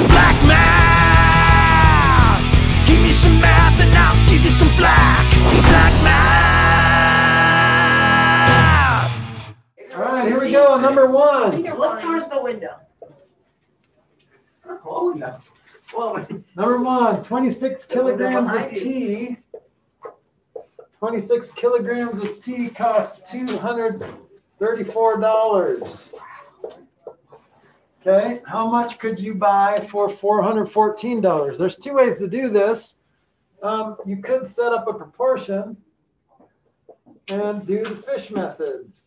Black math. Give me some math and I'll give you some flack. Black math. All right, here we go. Number one. Look towards the window. Oh, no. Well, Number one, 26 kilograms of tea. 26 kilograms of tea costs $234. Okay, how much could you buy for $414? There's two ways to do this. You could set up a proportion and do the fish method.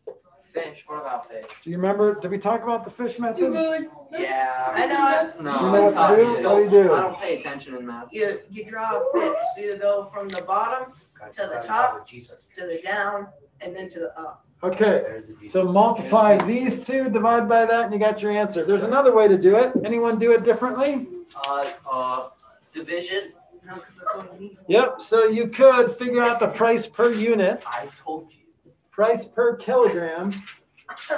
fish. What about fish? Do you remember, did we talk about the fish method? Yeah. I know it. No, Do you know what to do? What do you do? I don't pay attention in math. You draw a fish. So you go from the bottom to the top, to the down, and then to the up. Okay, so multiply these two, divide by that, and you got your answer. There's another way to do it. Anyone do it differently? Division. No, because that's what you need. Yep, so you could figure out the price per unit, I told you. price per kilogram.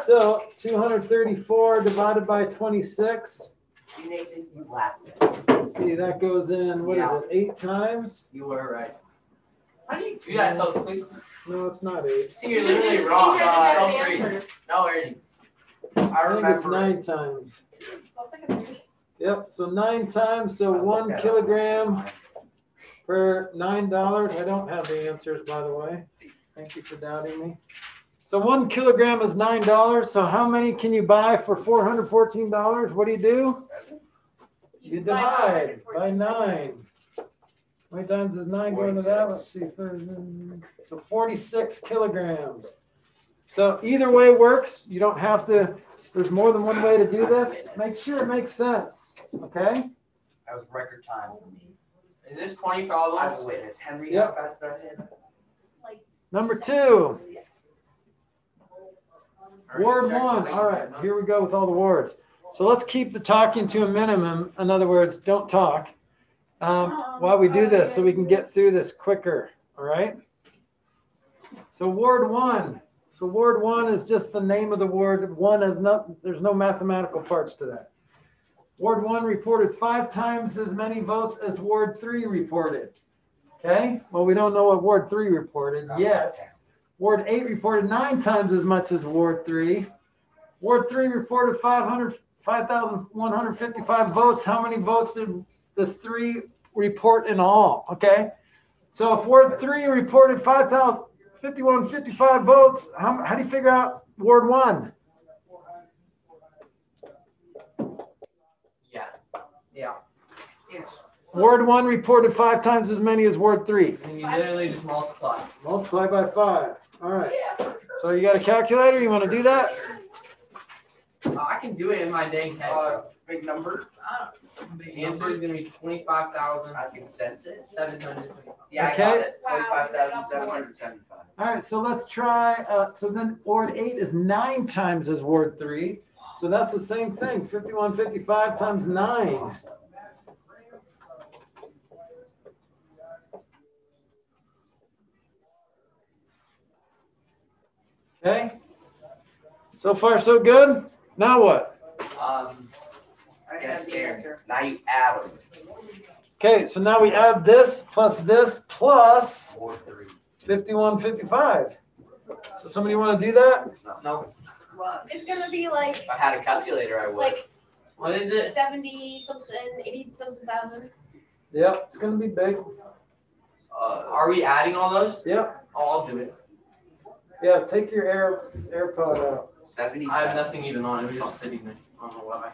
So 234 divided by 26. See, Nathan, you laughed. Let's see, that goes in, what is Yeah. it, 8 times? You were right. How do you do that so quick? No, it's not 8. See, you're literally wrong. No, Ernie. I think it's 9 times. Yep, so 9 times, so 1 kilogram for $9. I don't have the answers, by the way. Thank you for doubting me. So 1 kilogram is $9. So how many can you buy for $414? What do? You divide by 9. How many times is 9 going to that? Let's see. So 46 kilograms. So either way works. You don't have to, there's more than one way to do this. Make sure it makes sense. Okay? That was record time for me. Is this 20 I problems? was a witness. Henry, Yep. how fast did I say that? Number 2. Ernie, Ward check 1. the All right, link. here we go with all the wards. So let's keep the talking to a minimum. In other words, don't talk while we do this so we can get through this quicker. All right. So Ward 1. So Ward 1 is just the name of the ward. One has there's no mathematical parts to that. Ward 1 reported 5 times as many votes as Ward 3 reported. Okay. Well, we don't know what Ward 3 reported yet. Ward 8 reported 9 times as much as Ward 3. Ward 3 reported 5,155 votes. How many votes did the 3 report in all? Okay. So if Ward 3 reported 5,155 votes, how do you figure out Ward 1? Yeah. Yeah. Yes. Ward 1 reported 5 times as many as Ward 3. And you literally just multiply. Multiply by 5. All right. Yeah, for sure. So you got a calculator? You want to do that? I can do it in my dang head. Big number. The answer is going to be 25,725. I can sense it. Yeah, Okay. I got it. 25,775. All right, so let's try. So then Ward 8 is 9 times as Ward 3. So that's the same thing. 5155 times 9. Okay. So far, so good. Now what? I Get have the scared. answer. Now you add them. Okay, so now we add this plus 4-3. 5155. So somebody want to do that? No. What? It's gonna be like If I had a calculator, I would. like What is it? 70 something, 80 something thousand. Yep, it's going to be big. Are we adding all those? Yep. Oh, I'll do it. Yeah, take your AirPod out. 77. I have nothing even on. It was just sitting there. I don't know what I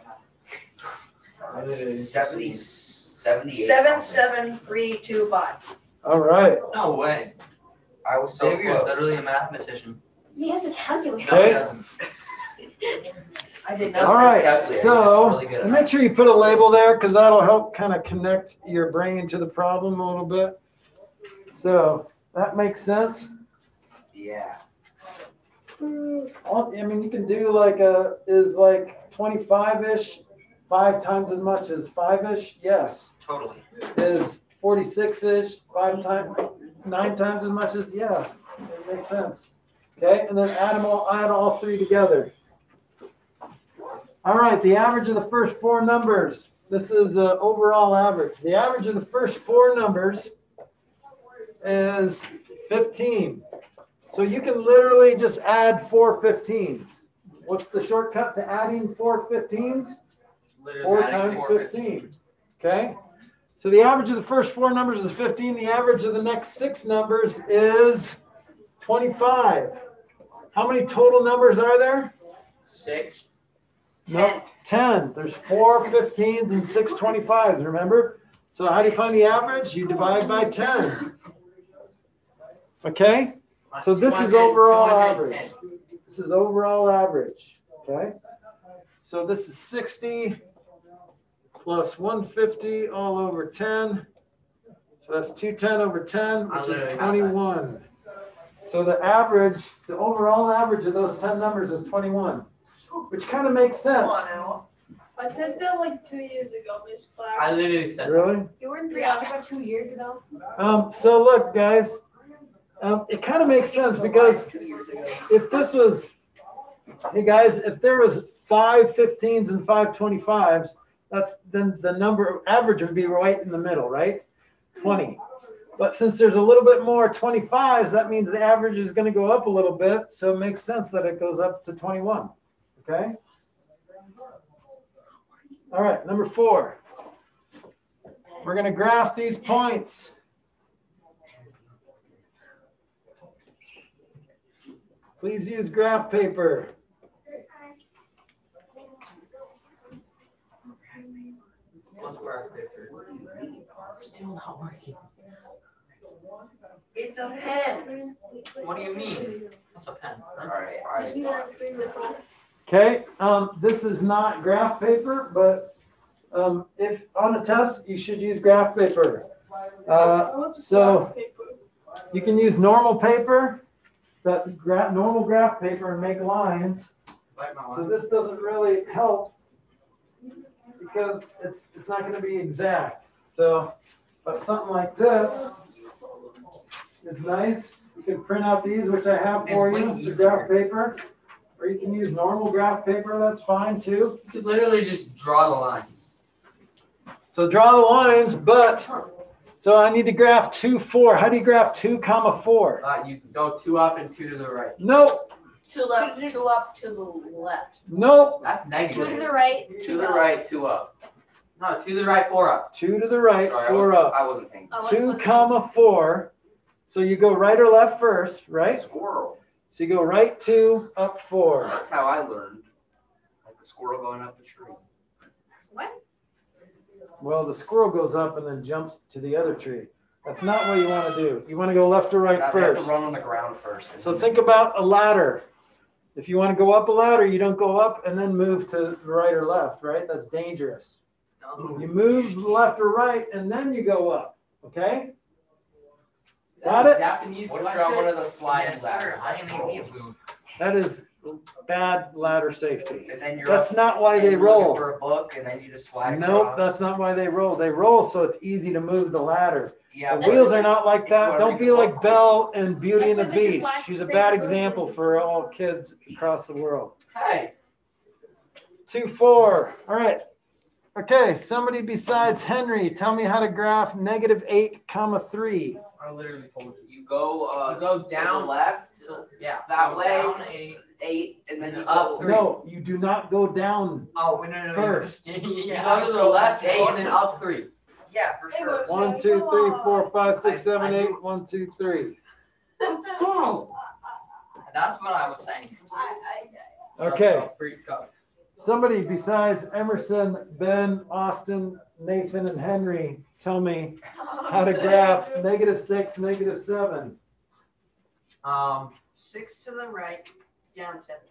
had. 78. 77325. All right. No way. I was so Xavier is close. literally a mathematician. He has a calculator. No, he Okay. doesn't. I did All not. right. calculator, So it's really good. make sure you put a label there because that'll help kind of connect your brain to the problem a little bit. So that makes sense. Yeah. I mean, you can do like is like 25-ish, 5 times as much as 5-ish? Yes. Totally. Is 46-ish, 9 times as much as, yeah, it makes sense. Okay, and then add all 3 together. All right, the average of the first 4 numbers. This is overall average. The average of the first four numbers is 15. So you can literally just add 4 15s. What's the shortcut to adding 4 15s? 4 times 15. Okay? So the average of the first four numbers is 15. The average of the next 6 numbers is 25. How many total numbers are there? 6. No, 10. There's 4 15s and 6 25s, remember? So how do you find the average? You divide by 10. Okay? So this is overall average. This is overall average. Okay? So this is 60 plus 150 all over 10. So that's 210 over 10, which is 21. So the average, the overall average of those 10 numbers is 21, which kind of makes sense. I said that like 2 years ago, Miss Clark. I literally said Really? You were in pre-algebra 2 years ago? So look, guys, it kind of makes sense because if this was, hey guys, if there was 5 15s and 5 25s, that's then the number average would be right in the middle, right? 20. But since there's a little bit more 25s, that means the average is going to go up a little bit. So it makes sense that it goes up to 21. Okay. All right, number 4. We're going to graph these points. Please use graph paper. What's graph paper? Still not working. It's a pen. What do you mean? What's a pen? Alright, Okay, this is not graph paper, but if on a test, you should use graph paper. So you can use normal paper, that's normal graph paper, and make lines. So this doesn't really help because it's not going to be exact. So, but something like this is nice. You can print out these, which I have for you, the graph paper. Or you can use normal graph paper, that's fine too. You could literally just draw the lines. So draw the lines, but, so I need to graph 2, 4. How do you graph 2, 4? You can go 2 up and 2 to the right. Nope, 2 left, 2 up, to the left. nope. That's 2 negative. to the right. 2 to the right, 2 up. No, 2 to the right, 4 up. 2 to the right, Sorry, 4 up. I wasn't thinking. 2, 4. So you go right or left first, right? Squirrel. So you go right 2, up 4. That's how I learned. Like the squirrel going up the tree. What? Well, the squirrel goes up and then jumps to the other tree. That's not what you want to do. You want to go left or right You have first. to run on the ground first. So think about a ladder. If you want to go up a ladder, you don't go up and then move to the right or left, right? That's dangerous. You move left or right and then you go up, okay? Got it? Japanese What if you're on one of those sliding Yes, ladders? sir. I am a weeaboo. That is bad ladder safety. And then you're That's up not why and they you're looking roll. for a book and then you just slide Nope, across. that's not why they roll. They roll so it's easy to move the ladder. Yeah, The but wheels are not like that. wanna Don't read be the like book. Belle and Beauty and the That's why they Beast. plastic She's a paper bad version. example for all kids across the world. Hey, 2, 4. All right. Okay, somebody besides Henry, tell me how to graph -8, 3. I literally told you. you go You go to down the left, Yeah, that go way. down 8. 8, and then you Up go 3. No, you do not go down Oh, no. first. You go to the left 8 and then up 3. Yeah, for sure. 1, 2, 3, 4, 5, 6, 7, 8. 1, 2, 3. Let's go. That's what I was saying. Okay. Freak up. Somebody besides Emerson, Ben, Austin, Nathan, and Henry, tell me how to graph -6, -7. 6 to the right, down 7.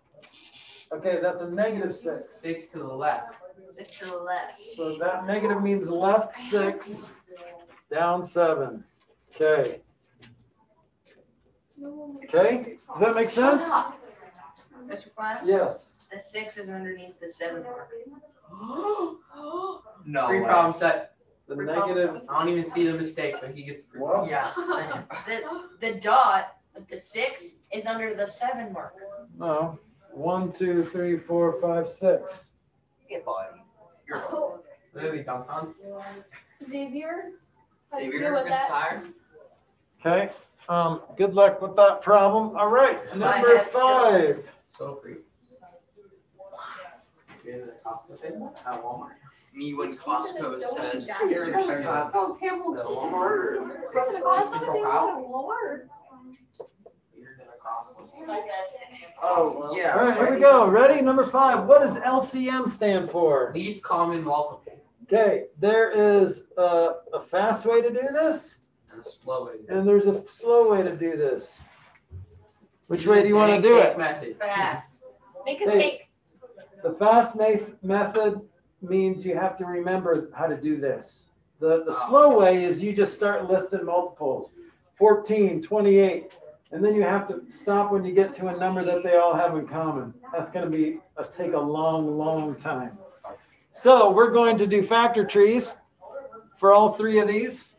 Okay, that's a -6. 6 to the left. 6 to the left. So that negative means left 6, down 7. Okay. Okay, does that make sense? Mr. Flash, Yes. the 6 is underneath the 7 mark. No Free way. problem set. The Free negative, I don't even see the mistake, but he gets free. What? Yeah, same. The dot with the 6 is under the 7 mark. no. 1, 2, 3, 4, 5, 6. Get buddy. You're Oh, Look Lily Duncan. Xavier. How do you Xavier feel with that? Sire. Okay. Good luck with that problem. All right, number 5. So free. You're in the Costco thing at Walmart. Me when Costco says You're in Costco's Hamilton. Walmart. You're gonna Costco. Oh yeah. All right, here we go. Ready? Number 5. What does LCM stand for? Least common multiple. Okay, there is a fast way to do this, And a slow way. and there's a slow way to do this. Which way do you want to do it? Method. Fast. Make a Hey. cake. The fast method means you have to remember how to do this. The slow way is you just start listing multiples, 14, 28, and then you have to stop when you get to a number that they all have in common. That's going to take a long, long time. So we're going to do factor trees for all 3 of these.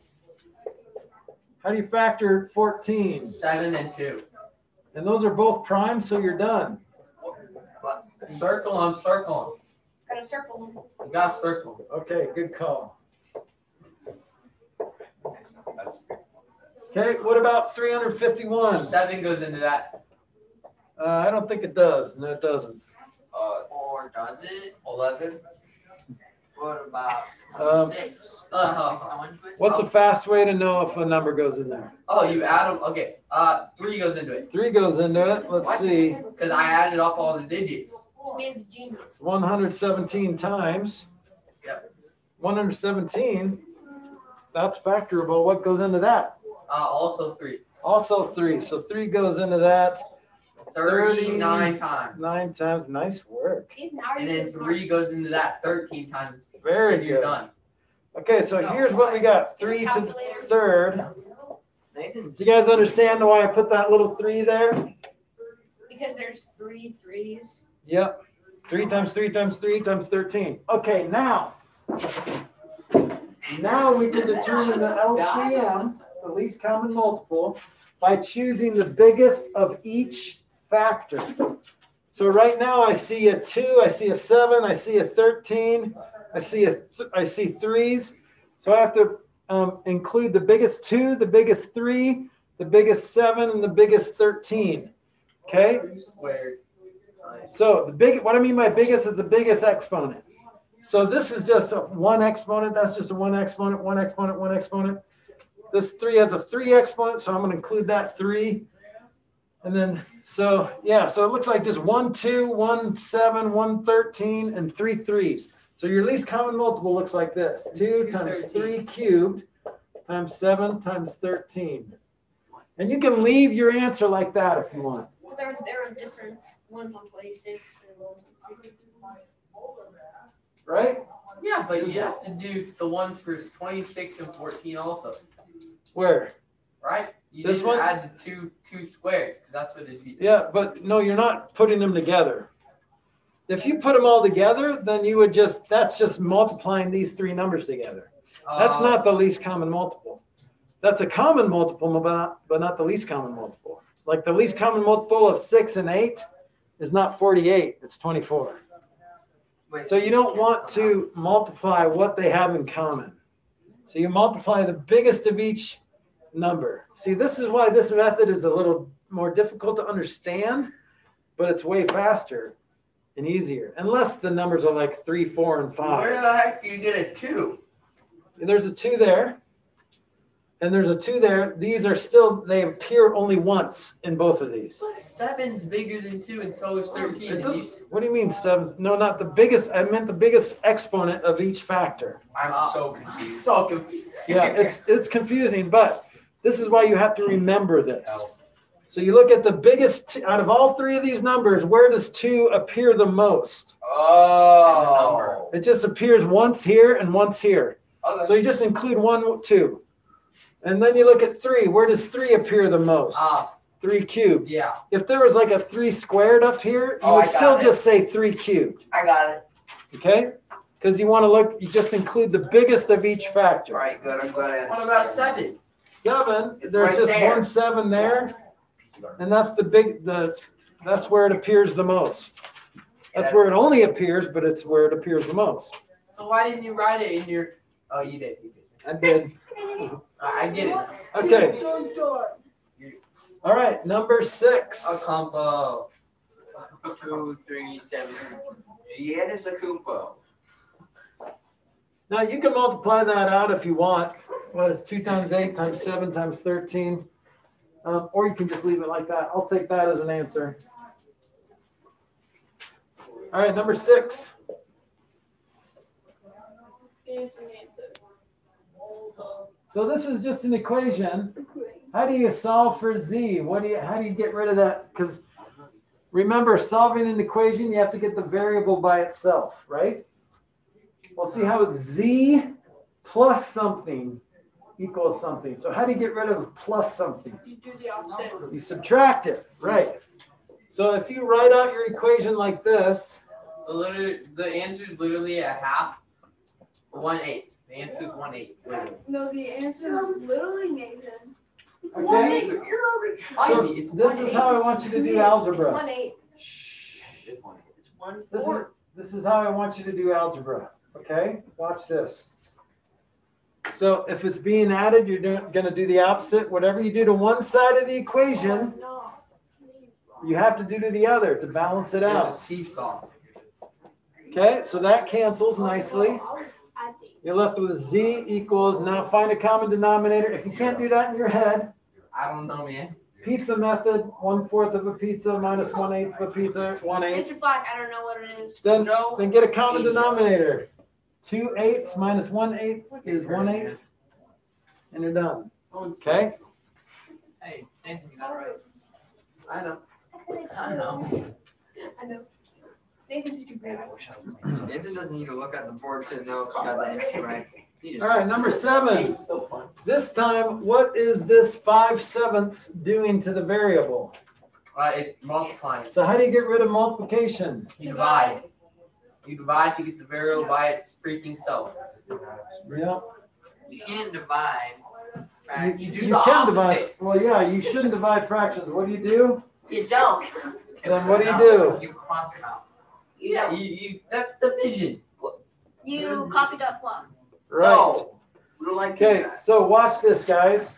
How do you factor 14? 7 and 2. And those are both primes, so you're done. Circle them, circle Got a circle. them. You got to circle them. Okay, good call. Okay, what about 351? 7 goes into that. I don't think it does. No, it doesn't. Or does it? 11. What about Um, 6? What's a fast way to know if a number goes in there? Oh, you add them. Okay. 3 goes into it 3 goes into it. Let's see. because I added up all the digits. This man's a genius. 117 times. Yep. 117. That's factorable. What goes into that? Also 3. Also 3. So 3 goes into that. 39 times. 9 times. Nice work. And then 3 goes into that 13 times. Very and you're good. done. Okay, so here's what we got. 3 to the third. Nathan. Do you guys understand why I put that little 3 there? Because there's 3 threes. Yep. 3 times 3 times 3 times 13. Okay, now we can determine the LCM, the least common multiple, by choosing the biggest of each factor. So right now I see a 2, I see a 7, I see a 13, I see 3s. So I have to include the biggest 2, the biggest 3, the biggest 7, and the biggest 13. Okay? 2 squared. Nice. So what I mean by biggest is the biggest exponent. So this is just a 1 exponent. That's just a 1 exponent, 1 exponent, 1 exponent. This 3 has a 3 exponent, so I'm going to include that 3. And then, so it looks like just 1, 2, 1, 7, 1, 13, and 3 3s. So your least common multiple looks like this. 2 times 3 cubed times 7 times 13. And you can leave your answer like that if you want. But there are different ones on 26 and 1 on 2. Right? Yeah, but you have to do the ones for 26 and 14 also, Where? right? You This didn't one? add the 2 squared because that's what it'd be. Yeah, but no, you're not putting them together. If you put them all together, then that's just multiplying these 3 numbers together. That's not the least common multiple. That's a common multiple, but not the least common multiple. Like the least common multiple of 6 and 8 is not 48, it's 24. So you don't want to multiply what they have in common. So you multiply the biggest of each number. See, this is why this method is a little more difficult to understand, but it's way faster and easier. Unless the numbers are like 3, 4, and 5. Where the heck do you get a 2? There's a 2 there. And there's a 2 there. These are they appear only once in both of these. 7's bigger than 2 and so is 13. What do you mean 7? No, not the biggest. I meant the biggest exponent of each factor. I'm so confused. So confused. Yeah, it's confusing, but this is why you have to remember this. So you look at the biggest, out of all 3 of these numbers, where does 2 appear the most? Oh. It just appears once here and once here. Okay. So you just include 1, 2. And then you look at 3. Where does 3 appear the most? 3 cubed. Yeah. If there was like a 3 squared up here, you Oh, would I still got it. just say 3 cubed. I got it. Okay? Because you want to you just include the biggest of each factor. Right, good. I'm glad. What about 7? 7, It's there's right just there. 1 7 there. And that's that's where it appears the most. That's where it only appears, but it's where it appears the most. So why didn't you write it in your? Oh, you did. You did. I did. I get it. Okay. All right, number A 6. combo. 2, 3, 7. Giannis Akumpo. Now you can multiply that out if you want. What is 2 times 8 times 7 times 13? Or you can just leave it like that. I'll take that as an answer. All right, number 6. So this is just an equation. How do you solve for z? How do you get rid of that? Because remember, solving an equation, you have to get the variable by itself, right? We'll see how it's z plus something equals something. So how do you get rid of plus something? You do the opposite. You subtract it, right? So if you write out your equation like this, So literally, the answer is literally a half. 1/8. The answer is 1/8. Literally. No, the answer is literally Nathan. okay? So this is how I want you to do algebra. 1/8. It's 1/8. It's 1/4. This is how I want you to do algebra, okay? Watch this. So if it's being added, you're going to do the opposite. Whatever you do to one side of the equation, No. you have to do to the other to balance it It's a out. seesaw. Okay, so that cancels nicely. You're left with z equals, now find a common denominator. If you can't do that in your head, I don't know, man. pizza method, 1/4 of a pizza minus 1/8 of a pizza, 1/8. Mr. Black, I don't know what it is. Then get a common denominator. 2/8 minus 1/8 is 1/8. And you're done. Okay? Hey, Nathan, you got it right. I know. I know. I know. Nathan's too bad. Nathan doesn't need to look at the board to know if he got the answer right. He just All right, number 7. It's so fun. This time, what is this 5/7 doing to the variable? It's multiplying. So how do you get rid of multiplication? You divide. You divide to get the variable by its freaking self. Yeah. You can't divide. You do You the can opposite. divide. Well, yeah, you shouldn't divide fractions. What do you do? You don't. Then what do you do? You cross it out. You don't. That's division. You copied that flop. Right. No. We don't like Okay, so watch this, guys.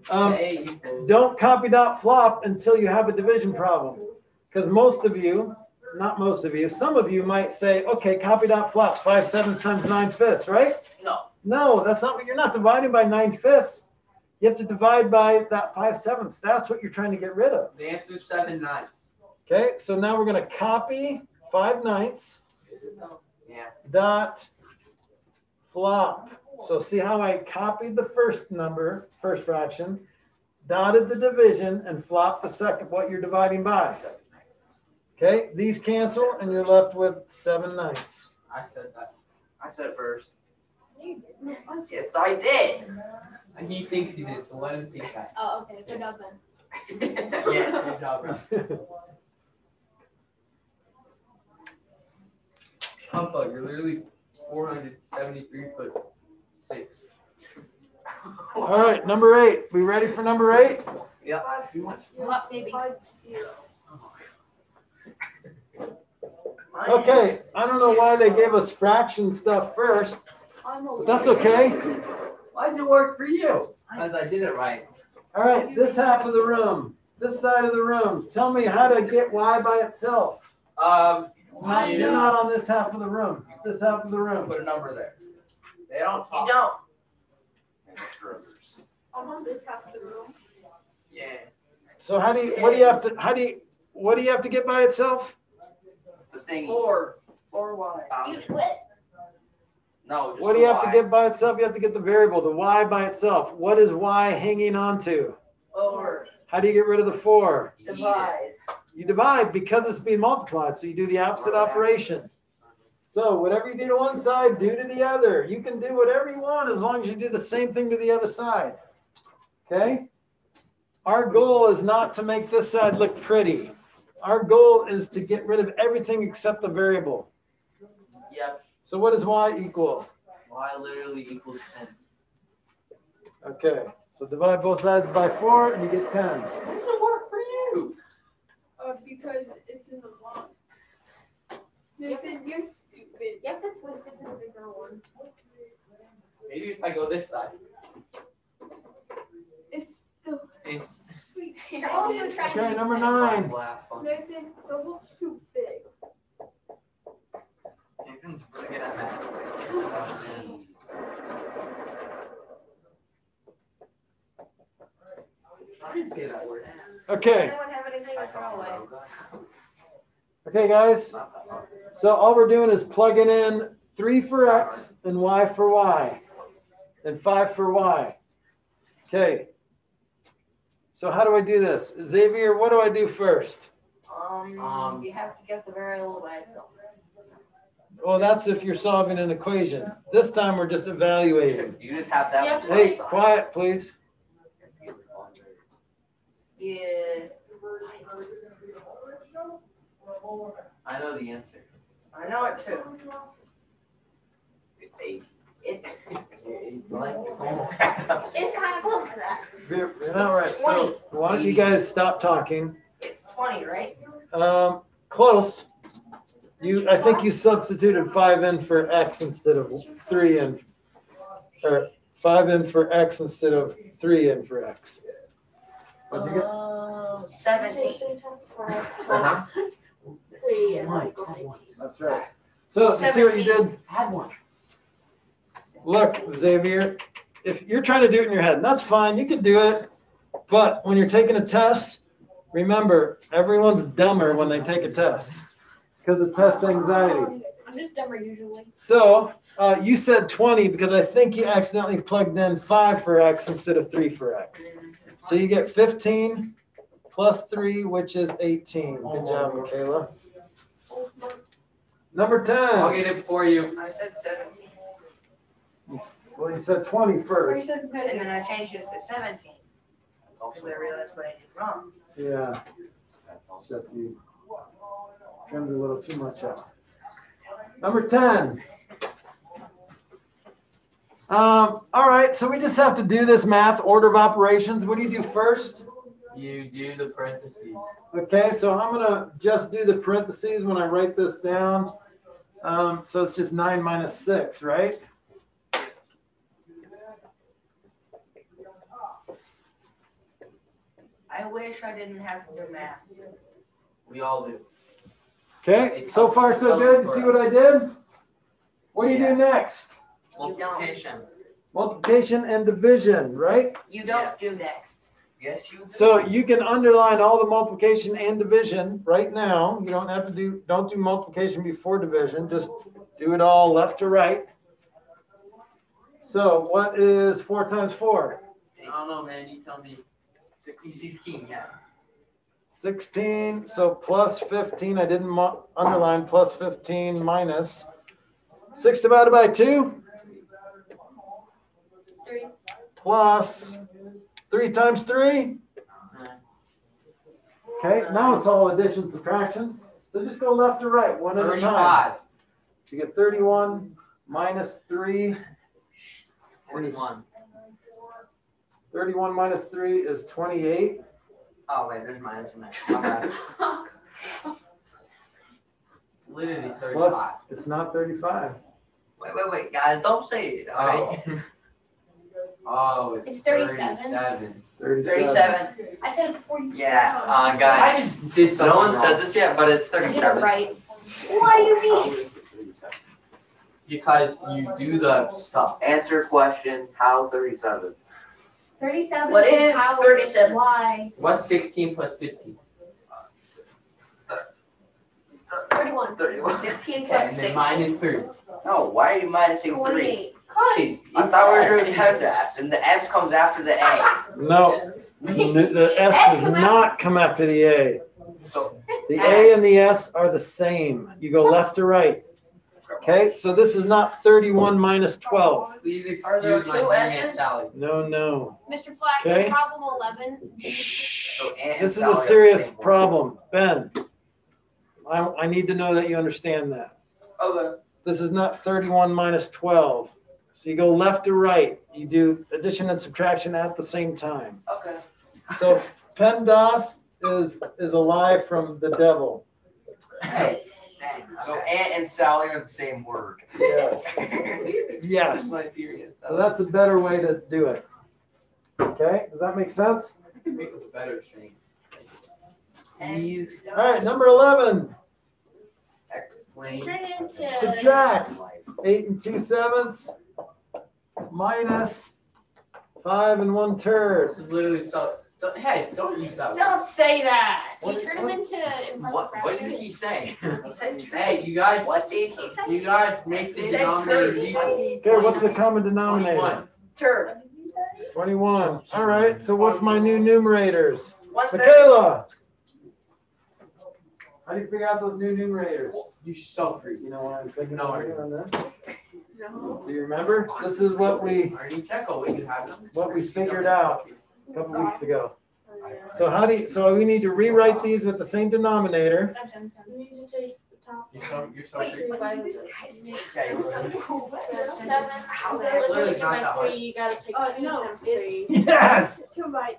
Hey, Don't copy dot flop until you have a division problem. Because most of you, not most of you, some of you might say, okay, copy dot flop, 5/7 times 9/5, right? No. No, that's not what you're not dividing by 9/5. You have to divide by that 5/7. That's what you're trying to get rid of. the answer is 7/9. Okay, so now we're going to copy 5/9 Yeah. dot flop. So see how I copied the first number, first fraction, dotted the division, and flopped the second, what you're dividing by. Okay, these cancel, and you're left with 7/9. I said that. I said it first. You did. Yes, I did. And he thinks he did, so let him think that. Oh, okay. Good job, then. Yeah, good job, bro. Humpa, you're literally 473'6". All right, number 8. We ready for number 8? What, baby? Okay, I don't know why they gave us fraction stuff first, but that's okay. Why does it work for you? Because I did it right. All right, this half of the room, this side of the room, tell me how to get y by itself. You're not on this half of the room, this half of the room. Put a number there. They don't You talk. don't. I'm on this half of the room. Yeah. So what do you have to get by itself? The thing. 4. 4y. You quit. No. Just What do you the have to Y. get by itself? You have to get the variable, the y by itself. What is y hanging on to? Over. How do you get rid of the 4? You eat it. Divide. You divide because it's being multiplied, so you do the opposite operation. So whatever you do to one side, do to the other. You can do whatever you want as long as you do the same thing to the other side. Okay? Our goal is not to make this side look pretty. Our goal is to get rid of everything except the variable. Yep. So what does y equal? Y literally equals 10. Okay, so divide both sides by 4 and you get 10. How does it work for you? Because it's in the block. Nathan, you're stupid. You have to twist it to the bigger one. Maybe if I go this side. It's the. It's You're also trying Okay, to. number 9. laugh fun. Nathan, the hole's too big. Nathan's really good at math. I didn't say that word. Okay. Anyone have anything to throw away? Okay, guys. So all we're doing is plugging in 3 for X and Y for Y and 5 for Y. Okay. So how do I do this? Xavier, what do I do first? You have to get the variable by itself. Well, that's if you're solving an equation. This time we're just evaluating. You just have that. Yeah. one to Hey, the side. quiet, please. Yeah. I know the answer. I know it too. It's 8. It's It's like it's almost. It's kind of close to that. You're not right. So why don't you guys stop talking? it's 20, right? Close. I think you substituted 5 in for X instead of 3 in, or 5 in for X instead of 3 in for X. What'd you get? 17. That's right. So you see what you did? Had one. Look, Xavier, if you're trying to do it in your head, that's fine. You can do it. But when you're taking a test, remember, everyone's dumber when they take a test because of test anxiety. I'm just dumber usually. So you said 20 because I think you accidentally plugged in 5 for X instead of 3 for X. So you get 15 plus 3, which is 18. Good job, Michaela. Number 10. I'll get it for you. I said 17. Well, you said 20 first. And then I changed it to 17. Because I realized what I did wrong. Yeah, except you trimmed a little too much out. Number 10. All right, so we just have to do this math, order of operations. What do you do first? You do the parentheses. Okay, so I'm gonna just do the parentheses when I write this down. So it's just 9 minus 6, right? I wish I didn't have to do math. We all do. Okay, so far so good. See what I did? What do you do next? Multiplication. Multiplication and division, right? You don't do next. Yes, you. So you can underline all the multiplication and division right now. You don't have to don't do multiplication before division. Just do it all left to right. So what is 4 times 4? I don't know, man. You tell me. 16, yeah. 16. So plus 15. I didn't underline plus 15 minus 6 divided by 2 3. plus 3 times 3. Okay, now it's all addition, subtraction. So just go left to right, one at a time. 35. So you get 31 minus 3. 41. 31 minus 3 is 28. Oh, wait, there's minus in there. My bad. It's literally 35. Plus, it's not 35. Wait, guys, don't say it, all right? Oh, It's 37. 37. 37. I said it before you. Yeah, I guys, just did something no one wrong. said this yet, but it's I did it 37. right. What do you mean? Because you do the stuff. Answer question, how 37? 37 What is how 37? Why? What's 16 plus 15? 31. 31. 15 Okay, plus and 6. then minus 3. No, why are you minusing 3? 28. I thought we were doing PEMDAS, and the S comes after the A. No, the S does not come after the A. So, The A and the S are the same. You go left to right. Okay, so this is not 31 minus 12. Please Are there excuse my two Aunt S's? Sally. No. Mr. Flack, Okay. problem 11. Shh. so Aunt and This is Sally a are the serious same one. problem. Ben, I need to know that you understand that. Okay. This is not 31 minus 12. So you go left to right. You do addition and subtraction at the same time. Okay. So PEMDAS is a lie from the devil. Hey, dang. So Aunt and Sally are the same word. Yes. Yes. My theory. So that's a better way to do it. Okay, does that make sense? Make it better, Shane. Please. All right, number 11. Explain. Turn it into. Subtract 8 2/7 minus 5 1/3. This is literally so. Hey, don't use that. Don't say that. You turn them into What improper did fractions. he say? He said, Hey, you guys, what did he say? you guys make the He said denominator turd. equal. Okay, what's the common denominator? 21. Turd. 21. All right, so what's my new numerators? 1/3. Michaela! How do you figure out those new numerators? You so freaky. You know what I'm thinking No. on this? No. Do you remember? This is what we Already check out what you have them. figured out a couple weeks ago. So so we need to rewrite these with the same denominator. That's 10 cents. You need to take the top. You're so Wait, freaky. Yeah, you're right. 7. Literally Let's take it not by that 3. You gotta take 2 times 3. Yes! 2 by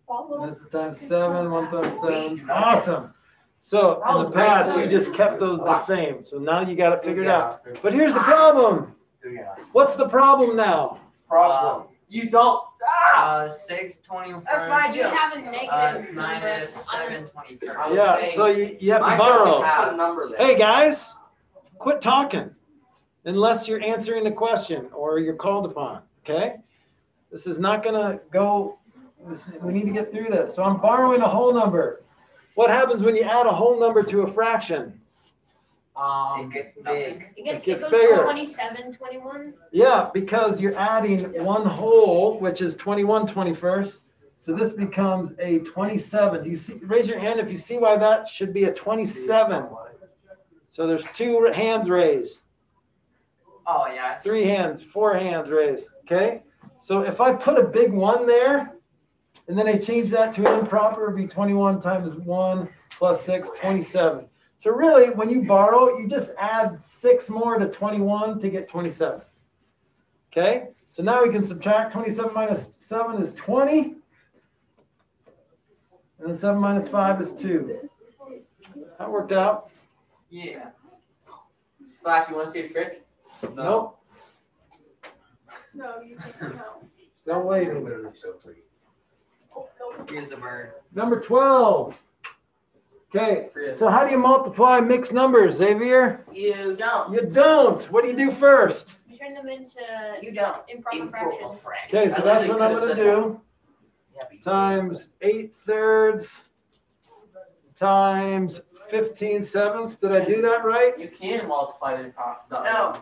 follow. This is times 7, 1 times 7. Awesome. So in the past, you just kept those the same. So now you got it figured out. But here's the problem. What's the problem now? Problem. You don't. 6/21. That's my You joke. have a negative Minus number on 7/23. Yeah, so you have to My borrow. joke is put a number there. Hey, guys, quit talking unless you're answering the question or you're called upon, okay? This is not gonna go, we need to get through this. So I'm borrowing a whole number. What happens when you add a whole number to a fraction? It gets big. It gets goes bigger. to 27, 21. Yeah, because you're adding one whole, which is 21 21st. So this becomes a 27. Do you see, raise your hand if you see why that should be a 27. So there's 2 hands raised, Oh, yeah. 3 hands, 4 hands raised, okay? So if I put a big 1 there, and then I change that to an improper, it'd be 21 times 1 plus 6, 27. So really, when you borrow, you just add 6 more to 21 to get 27. Okay, so now we can subtract 27 minus 7 is 20. And then 7 minus 5 is 2. That worked out. Yeah. Black, you want to see a trick? Nope, No, you can't. No. still waiting. Here's a bird. Number 12. Okay, so how do you multiply mixed numbers, Xavier? You don't. You don't. What do you do first? You turn them into You don't. improper fractions. Okay, so that's what I'm gonna do. Times 8/3 times 15/7. Did I do that right? You can multiply the top. No.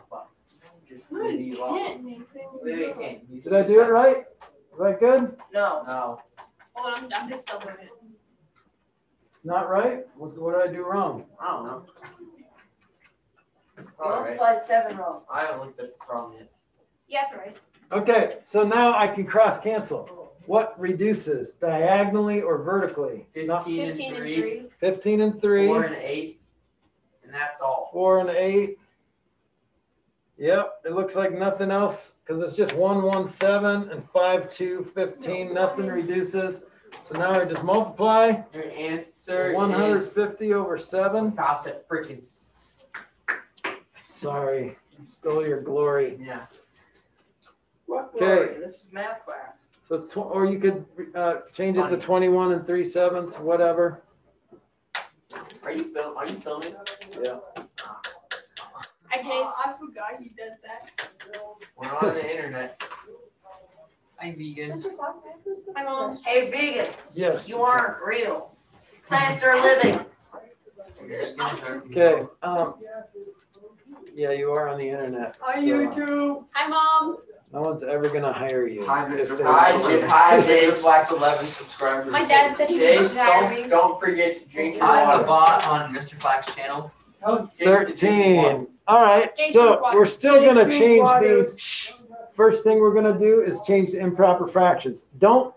Just No, really you long. can't make them. Literally can't. You Did I do it right? Is that good? No. No. Hold on, I'm just doubling it. It's not right? What did I do wrong? I don't know. You Alright. multiplied 7 wrong. I haven't looked at the problem yet. Yeah, that's right. Okay, so now I can cross cancel. What reduces, diagonally or vertically? 15 and 15 and 3. 3. 15 and 3, 4 and 8. And that's all. 4 and 8. Yep, it looks like nothing else because it's just 1, 1, 7 and 5, 2, 15. Nothing reduces. So now I just multiply Your answer is 150 over 7. about to freaking. Sorry, stole your glory. Yeah. What Okay. glory? This is math class. So it's or you could change it to 21 and 3/7, whatever. Are you filming? Yeah. I taste. I forgot you did that. We're on the internet. I'm vegan. My mom. Hey, vegans, Yes. you aren't real. Plants are living. Okay. Yeah, you are on the internet. On so YouTube. Hi, Mom. No one's ever gonna hire you. Hi, if Mr. they- Flax. Hi, hi, Mr. Flax 11 subscribers. My dad said he Jace, was hiring. don't forget to drink your I'm a water. bot on Mr. Flack's channel. Tell Jace to drink your water. 13. All right. Jason So water. we're still gonna Jason change water. these. Shh. First thing we're gonna do is change the improper fractions. Don't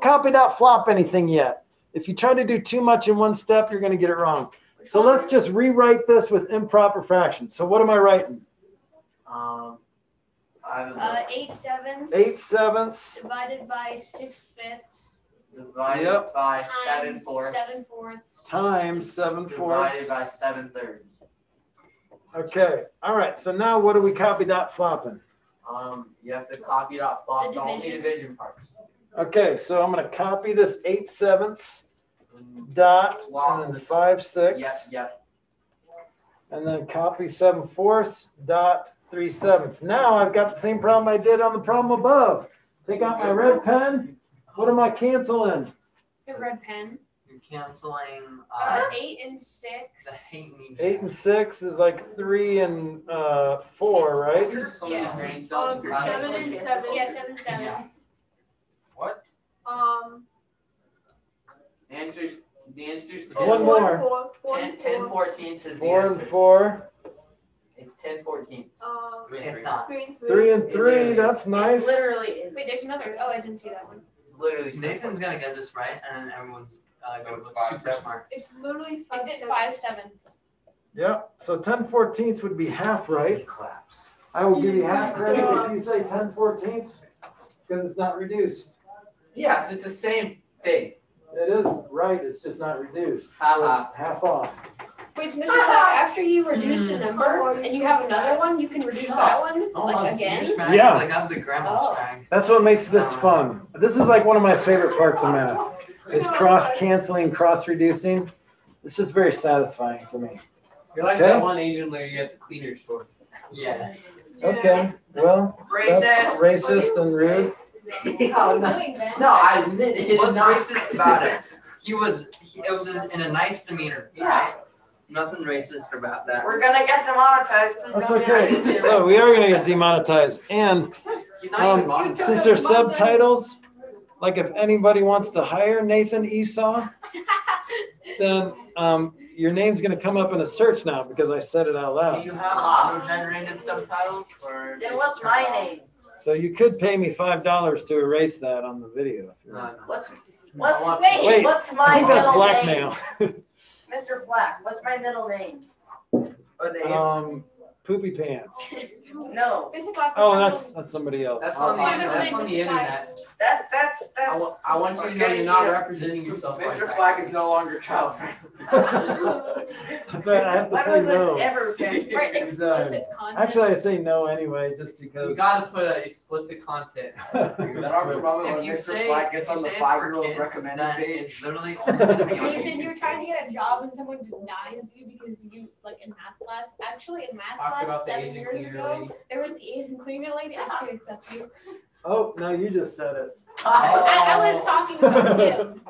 copy that flop anything yet. If you try to do too much in one step, you're gonna get it wrong. So let's just rewrite this with improper fractions. So what am I writing? I don't know. 8/7 8/7 divided by 6/5 Divided Yep. by times 7/4. 7/4 times 7/4. Divided by 7/3. Okay, all right, so now what do we copy dot flopping? You have to copy it off, flop The the only division. division parts. Okay, so I'm gonna copy this 8/7 dot and then 5/6. Yep. And then copy 7/4 dot 3/7. Now I've got the same problem I did on the problem above. Take out my red pen. What am I canceling? The red pen. You're canceling 8 and 6. the hate me. 8 and 6 is like 3 and 4, right? There's so many Yeah. brain cells in your body. 7 and 7. Yeah, 7 and 7. Yeah. What? The answer's One more. 10 14ths is the 4 and answer. 4. It's 10 14ths. It's not. 3 and 3. That's It nice. literally is. Wait, there's another. Oh, I didn't see that one. It's literally Nathan's gonna get this right, and then everyone's So gonna it's look 5 super seconds. smart. It's literally 5. Is it 5/7? Yep. So 10/14 would be half right. Claps. I will give you half credit if you say 10/14 because it's not reduced. Yes, it's the same thing. It is right. It's just not reduced. So Haha. it's half off. Wait, so Mr. Clark, after you reduce a number and you have another one, you can reduce that one like again? Yeah. Like I'm the grandma's Oh. drag. That's what makes this fun. This is like one of my favorite parts of math. Is cross canceling, cross reducing. It's just very satisfying to me. You're like Okay. that one Asian lady at the cleaner store. Yeah. Okay. Well, that's racist and rude. No, I admit it. What's not. racist about it? It was in a nice demeanor, right? Nothing racist about that. We're gonna get demonetized. Please That's don't be okay. negative. So we are gonna get demonetized. And You're not even Um, wrong. since there's subtitles, like if anybody wants to hire Nathan Esau, then your name's gonna come up in a search now because I said it out Do loud. you have auto-generated subtitles or? Then what's my name? So you could pay me $5 to erase that on the video. If you No, want. no. What's I want- Wait. Wait, what's I my think that's middle name? blackmail. Mr. Flack, what's my middle name? Poopy pants. No, Mr. Clark, Oh, that's somebody else. That's on the Oh, internet. That's on the internet. that's. I want you to know you're not representing yourself. like Mr. that. Flack is no longer child friendly. That's right. I have to When say was this no. ever been? Right, explicit content. Actually, I say no anyway, just You because. gotta put explicit content. That our problem If when you Mr. say Flack gets on the it's for 5-year-old kids, recommended then page. it's literally only gonna be on Nathan, you're YouTube. trying to get a job and someone denies you because you, like in math class, actually in math Talk class about the 7 Asian years cleaner ago, lady. there was the Asian cleaner lady, I could accept you. Oh, no, you just said it. I was talking about him.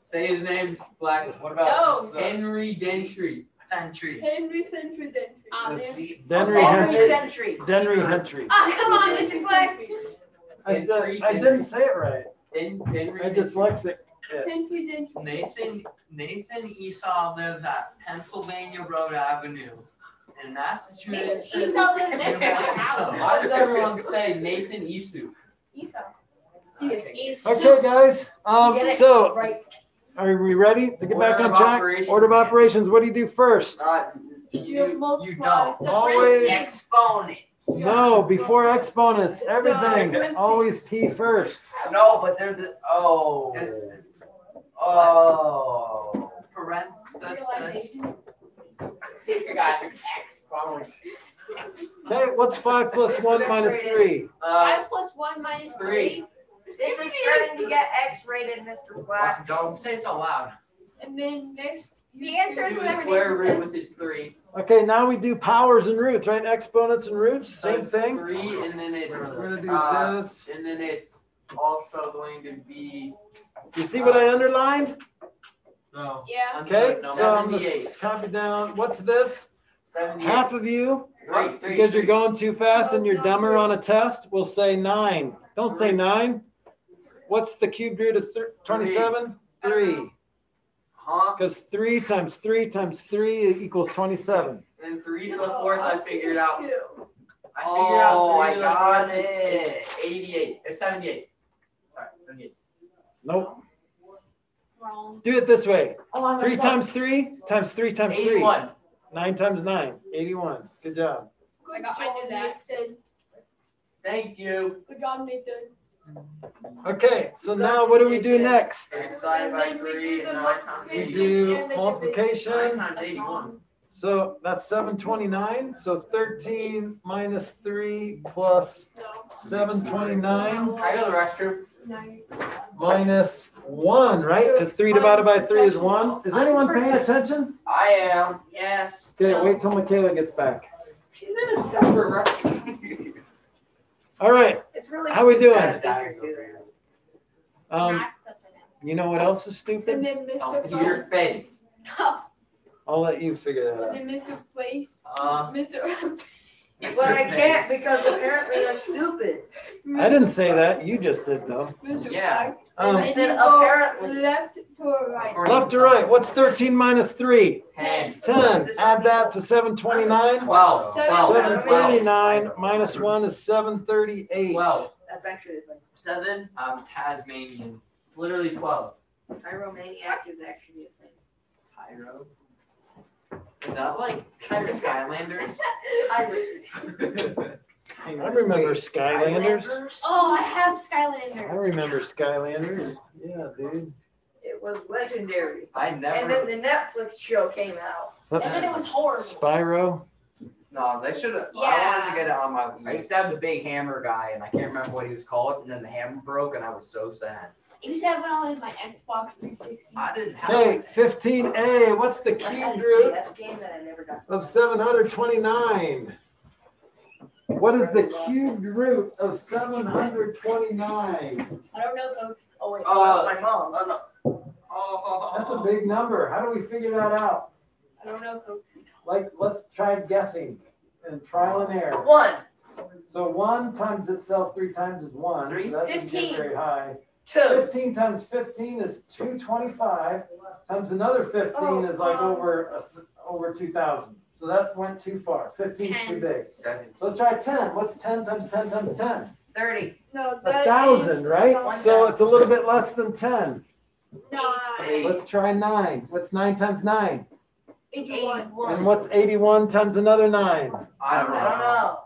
Say his name's Black. What about No. just Henry Dentry? Century. Henry Century Dentry. It's Every Denry century. Henry. Ah, come on, Mr. Flack. I didn't say it right. Henry I dyslexic. it. Henry Dentry. Nathan Esau lives at Pennsylvania Road Avenue in Massachusetts. Esau lives next to my house. Why does everyone say Nathan Isu? Esau. He's Okay, guys. Get it So right. are we ready to get back Order on of track? operations. Order of operations. What do you do first? You don't. Always. Exponent. No, before exponents. Everything. No. Always P first. No, but they're the, oh. Parenthesis. Okay, what's 5 plus 1 minus 3? 5 plus 1 minus 3. This is starting to get X-rated, Mr. Flack. Don't say so loud. And then next, the answer is Do the whatever square Nathan root said. with his 3. Okay, now we do powers and roots, right? Exponents and roots, So same it's thing. 3, and then it's We're gonna do this. and then it's also going to be You see what I underlined? no. Yeah. Okay, No. so I'm gonna 78. copy down. What's this? 78. Half of you, Right, because you're going too fast and you're dumber on a test, will say 9. Don't say 9. What's the cubed root of 27? 3. Huh? Because 3 times 3 times 3 equals 27. And 3 to the 4th I figured out. I figured Oh, out 3 I to the got 4th is 88 or 78. Sorry, 78. Nope. Wrong. Do it this way. Oh, 3 times 3 times 3 times 3. 81. 9 times 9. 81. Good job. I did that. Thank you. Good job, Nathan. Okay, so now what do we do next? X divided by And then we 3 do and the 9 times We multiplication. 81. do and the multiplication. 9 times 81. So that's 729. So 13 minus 3 plus 729 I go to the restroom. minus 1, right? Because 3 divided by 3 is 1. Is anyone paying attention? I am. Yes. Okay, wait till Michaela gets back. She's in a separate restroom. All right. It's really How we stupid doing? how teachers do that. You know what else is And stupid? then Don't Mr. your face. I'll let you figure that out. And then Mr. Place. Mr. Mr. But I can't Face. because apparently I'm stupid. I didn't say that. You just did, though. Mr. Yeah. I And said you go apparently. left to right. According Left to right. What's 13 minus 3? 10. 10. Add that to 729. 12. 12. 739 minus 1 is 738. 12. That's actually the thing. 7, Tasmanian. It's literally 12. Pyromaniac is actually a thing. Pyro. Is that like Skylanders? I remember Skylanders. Oh, I have I Skylanders. remember Skylanders. Yeah, dude. It was legendary. I And never. then the Netflix show came out. So And that's then it was horrible. Spyro. No, they should have. I Yeah. wanted to get it on my I Wii. used to have the big hammer guy, and I can't remember what he was called, and then the hammer broke, and I was so sad. I used to have it on my Xbox 360. I didn't have Okay, it. 15A. What's the I had cube a root DS game that I never got. of 729? What is the cubed root of 729? I don't know, Coach. Oh wait, that's my mom. Oh, That's a big number. How do we figure that out? I don't know, Coach. Like, let's try guessing and trial and error. 1, So 1 times itself 3 times is 1. So that doesn't 15. get very high. 2. 15 times 15 is 225. Times another 15 is like over 2,000. So that went too far. 15 is too big. 17. So let's try 10. What's 10 times 10 times 10? 30. No, that 1,000, is right? 1,000. So it's a little bit less than 10. No, 8. Let's try 9. What's 9 times 9? 81. 81. And what's 81 times another 9? I don't I don't know.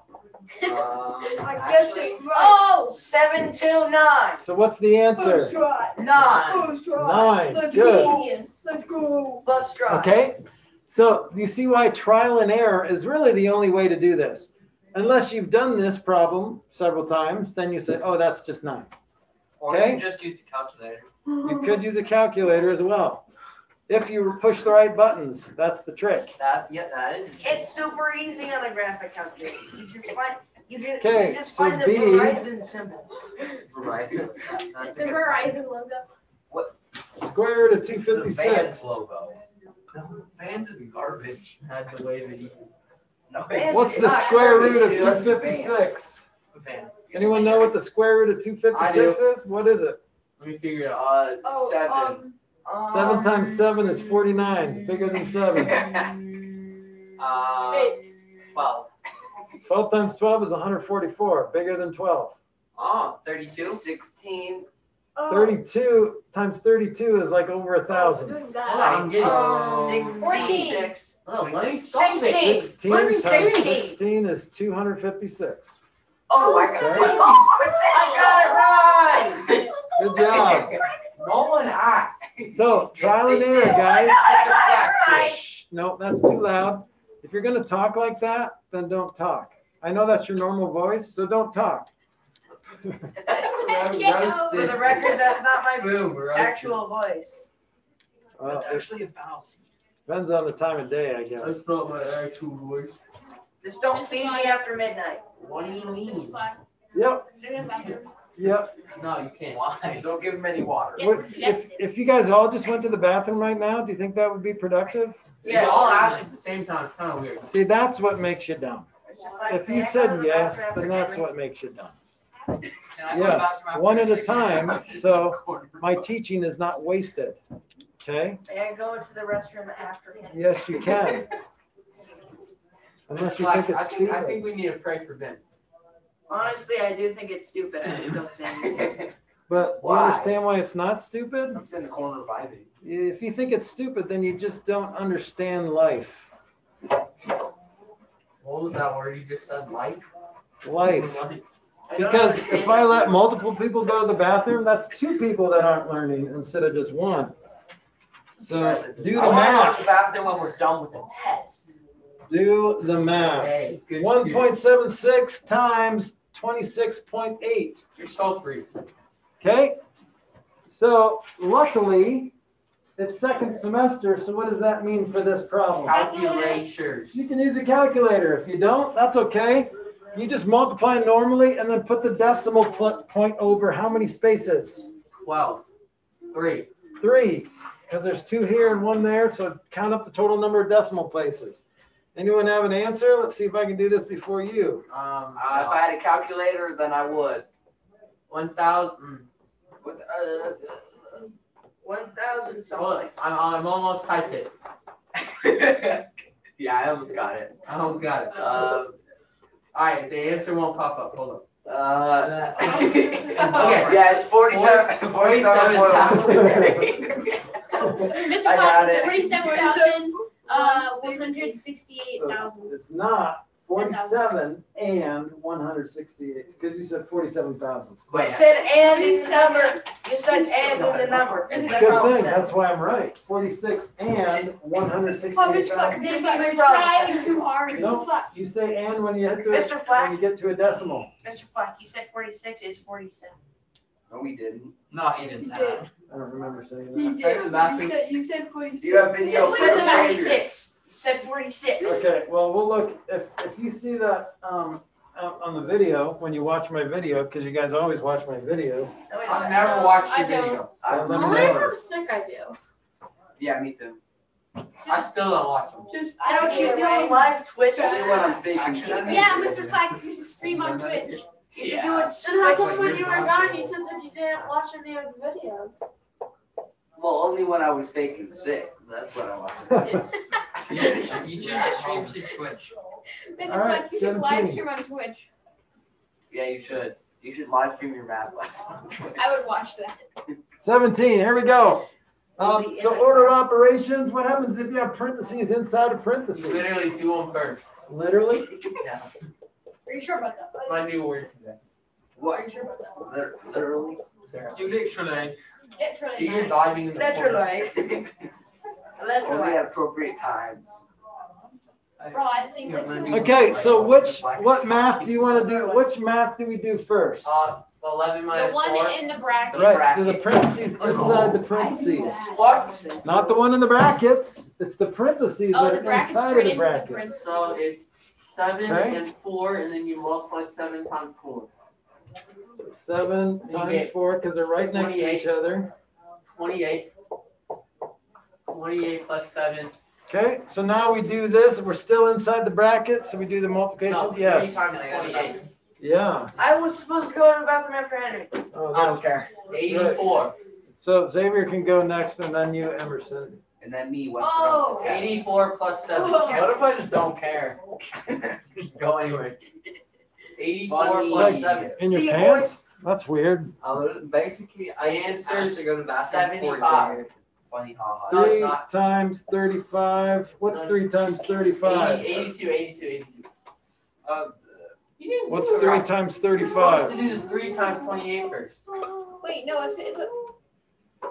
I guess Actually, it. Oh! 729. So what's the answer? First try. 9. First try. 9. Good. Genius. Let's go. Bus drive. Okay. So do you see why trial and error is really the only way to do this? Unless you've done this problem several times, then you say, oh, that's just 9. or Okay. you just use the calculator. You could use a calculator as well. If you push the right buttons, that's the trick. That is. It's super easy on a graphic calculator. You just Okay, you just so find the B- Verizon symbol. Verizon. That's The a good Verizon logo. Square root of The Vans 256. logo. Vans is garbage. Had to wave it. No, Vans What's is the not square root of garbage, dude. 256? Van. Anyone know what the square root of 256 is? What is it? Let me figure it out. Oh, 7. 7 times 7 is 49. It's bigger than 7. 12. 12 times 12 is 144. Bigger than 12. Oh, 32. 16. 32 times 32 is like over 1,000. Doing Hold that. on, I'm getting 66. Oh, let me 16. 16 What is times 16? 16 is 256. Oh, I got Okay. I got it right. Good job. No one asked. So trial and error, guys. Right. Shh, no, that's too loud. If you're going to talk like that, then don't talk. I know that's your normal voice, so don't talk. For the record, that's not my Boom, roasted. actual voice. Well, it actually a fallacy. depends on the time of day, I guess. That's not my actual voice. Just don't feed me after midnight. What do you It's mean? fine. Yep, It is bathroom. yep. No, you can't. Why? Don't give him any water. Yeah. What, if you guys all just went to the bathroom right now, do you think that would be productive? We Yeah. all asked at the same time. It's kind of weird. See, that's what makes you dumb. If you said yes, then that's what makes you dumb. Can I go to the Yes, bathroom after one I at a take time, so my teaching is not wasted. Okay? May I go into the restroom after him? Yes, you can. Unless you Like, think it's I stupid. think we need to pray for Ben. Honestly, I do think it's stupid. I just don't say anything. But do you Why? understand why it's not stupid? I'm sitting in the corner vibing. If you think it's stupid, then you just don't understand life. What was that word you just said? Life? Life. I don't Because understand if I you. let multiple people go to the bathroom, that's 2 people that aren't learning instead of just 1. So do the I want to go to math. the bathroom when we're done with the test. Do the math. Hey, good. 1.76 times 26.8. You're so free. Okay. So luckily, it's second semester. So what does that mean for this problem? Calculators. You can use a calculator. If you don't, that's okay. You just multiply normally and then put the decimal point over how many spaces? 12. 3. 3, because there's 2 here and 1 there. So count up the total number of decimal places. Anyone have an answer? Let's see if I can do this before you. If I had a calculator, then I would. 1,000. 1,000 something. Well, I'm almost typed it. Yeah, I almost got it. I almost got it. Alright, the answer won't pop up. Hold up. Okay, yeah, it's 47.1. Mr. I got Fox, it. 47,000, 168,000. It's not 47 and 168 because you said 47,000. You said and in the number. You said and in the number. It's a That's all good it thing. said. That's why I'm right. 46 and 168,000. You're trying too hard. No, you say and when you hit to Mr. Flack. when you get to a decimal. Mr. Flack, you said 46 is 47. No, we didn't. No, he didn't say that. I don't remember saying He that. did. Type in bathroom. You said 46. You have video. You said 46. You said 46. Okay, well we'll look if you see that on the video when you watch my video because you guys always watch my video. No, we I've don't. never watched your I don't. video. Let me Only if know. I'm sick, I do. Yeah, me too. I still don't watch them. Just Why don't you do right? a live Twitch? This is what I'm thinking. Actually, Yeah, Mr. Flack used to stream on Twitch. You should do it. And how come when you were gone, you said that you didn't watch any of the videos? Well, only when I was faking sick. That's when I watched. You should stream to Twitch. Mr. All right, Flack, you should live 17. stream on Twitch. Yeah, you should. You should live stream your math class on Twitch. I would watch that. 17. Here we go. So order of operations. What happens if you have parentheses inside of you parentheses? literally do them first. Literally. Yeah. Are you sure about that? That's my new word today. Are What? you sure about that? Literally? You literally. Yeah, try You're it. diving in the corner. Electrolyte. Only at Electrolyte. appropriate times. Bro, I think that you Okay, so what math do you want to do? Which math do we do first? 11 the minus one 4. in the bracket. Right, so the parentheses inside the parentheses. What? Not the one in the brackets. It's the parentheses Oh, that the are brackets inside of straight the into bracket. parentheses. So it's 7 Okay. and 4, and then you multiply 7 times 4. 7 times 4 because they're right next to 28. each other. 28. 28 plus 7. Okay, so now we do this. We're still inside the bracket, so we do the No, multiplication. 3 Yes. times 28. Yeah. I was supposed to go to the bathroom after Henry. Oh, I don't care. 84. so Xavier can go next, and then you, Emerson. And then me. What's Oh. wrong? 84 plus 7. Oh. What if I just don't care? Just go anyway. 84 Funny. plus 7. In your See you, pants? That's weird. Basically, I Answers have to go to the bathroom. 75. Funny, haha. No, it's 3 not. times 35. What's No, 3 times 35? 82. You didn't What's do it 3 right. times You're supposed 35? to do the 3 times 28 first. Wait, no, it's a,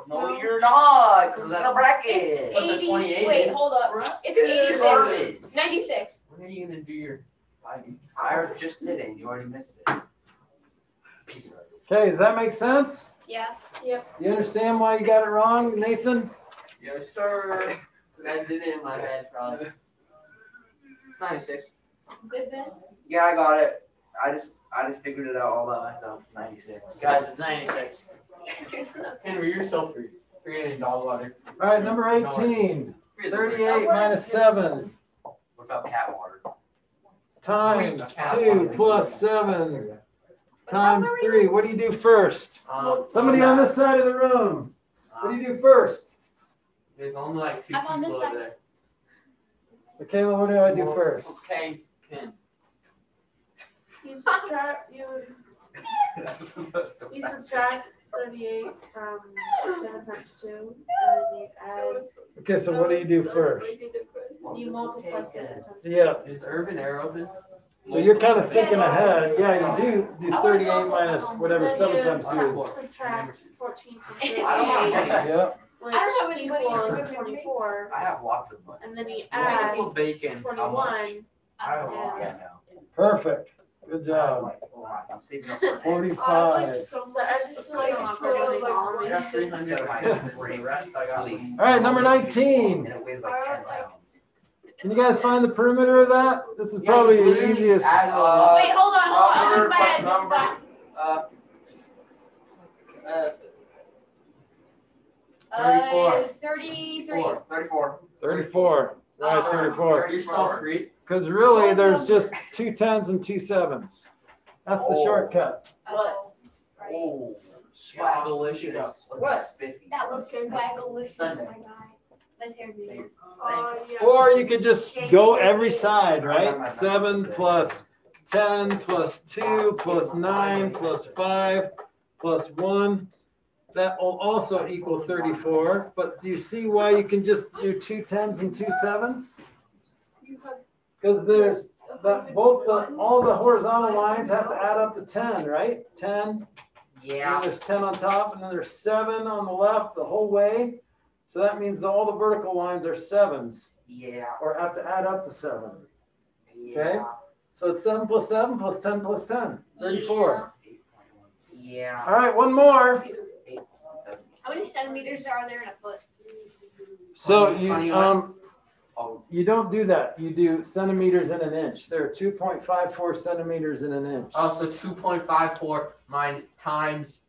No, you're not, because it's in the bracket. it's What's the 80. 28 Wait, is? hold up. It's It's 86. garbage. 96. When are you going to do your I just did it. You already missed it. Piece of it. Okay, does that make sense? Yeah. You understand why you got it wrong, Nathan? Yes, sir. I did it in my head, probably. 96. Good, Ben. Yeah, I got it. I just figured it out all by myself. 96. Guys, it's 96. Henry, you're so free. Free in dog water. All right, number 18. 38 minus 7 What about cat water? times 2 plus 7 times 3. What do you do first? Somebody on this side of the room. What do you do first? There's only like 2 I'm on this people over side. there. Michaela, what do I do first? Okay, Ken. You subtract, That's supposed to you subtract 38 from 7 times 2, and then you add, Okay, so what do you do first? you multiply 7 times 2. Yeah, Is Urban Air open? so you're kind of thinking ahead. Yeah, you do 38 minus whatever 7 times 2. Subtract 14 from I don't 38. want Yeah, which I don't have anybody equals who can 24, I have lots of money. and then you You add put bacon. 21. I have a lot. Yeah. Yeah, Perfect. Good no. I have job. like, oh, I'm saving up for it. 45. So I just feel like it's really I got long. 300. So my rest, I got like, All right, number 19. and it weighs like 10 pounds. Can you guys find the perimeter of that? This is probably you the literally easiest. add them up. Wait, hold on. I Number look plus bad. number. Uh, 33. 34. 34. Right, 34. You're so free. Because really, there's just 2 10s and 2 7s. That's the Oh. shortcut. Oh, Oh, Swagalicious. What? Spiffy. that was Okay. swaggalicious. Oh Sunday. my god. Let's hear it. Yeah. Or you could just go every side, right? 7 plus 10 plus 2 plus 9 plus 5 plus 1. That will also equal 34. But do you see why you can just do 2 10s and 2 7s? Because there's that all the horizontal lines have to add up to 10, right? 10. And Yeah. then there's 10 on top, and then there's 7 on the left the whole way. So that means that all the vertical lines are 7s, Yeah. or have to add up to 7. Yeah. So it's 7 plus 7 plus 10 plus 10. 34. Yeah. All right, one more. How many centimeters are there in a foot? So Oh, you don't do that. You do centimeters in an inch. There are 2.54 centimeters in an inch. Oh, so 2.54 mine times.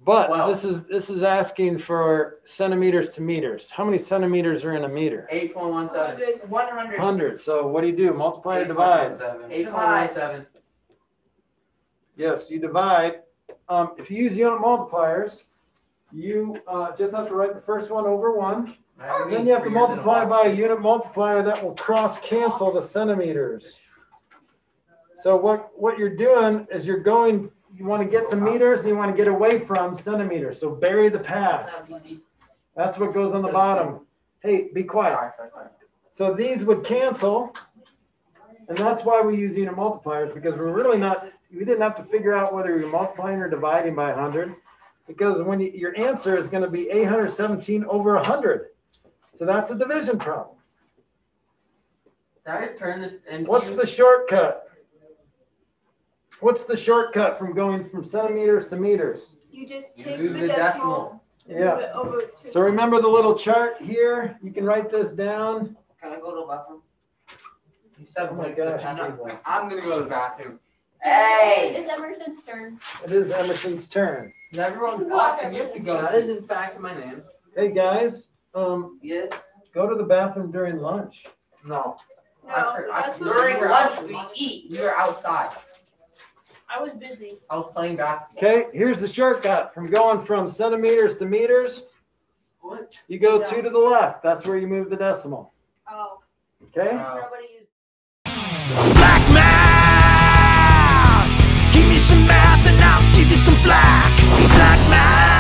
But Wow. this is asking for centimeters to meters. How many centimeters are in a meter? 8.17. 100. 100. So what do you do? Multiply or divide? 8.17. Yes, you divide. If you use unit multipliers, you just have to write the first one over 1. And then you have to multiply by a unit multiplier that will cross cancel the centimeters. So what you're doing is you want to get to meters and you want to get away from centimeters. So bury the past. That's what goes on the bottom. Hey, be quiet. Sorry. So these would cancel. And that's why we use unit multipliers, because we didn't have to figure out whether you're multiplying or dividing by 100. Because when your answer is going to be 817 over 100. So that's a division problem. Did I just turn this into? What's the shortcut? What's the shortcut from going from centimeters to meters? You just You take move the the decimal. Yeah. Move it over to So remember the little chart here? You can write this down. can I go to the bathroom? You said Oh my wait for gosh. 10. I'm gonna go to the bathroom. Hey! It's Emerson's turn. It is Emerson's turn. Is everyone Austin, you have to go. That is in fact my name. Hey guys, Yes. go to the bathroom during lunch. No. No, that's what During we're lunch doing. we eat. We were outside. I was busy. I was playing basketball. Okay, here's the shortcut from going from centimeters to meters. What? You go 2 to the left. That's where you move the decimal. Oh. Okay? Nobody used Black math, give me some math and I'll give you some flack. Black math.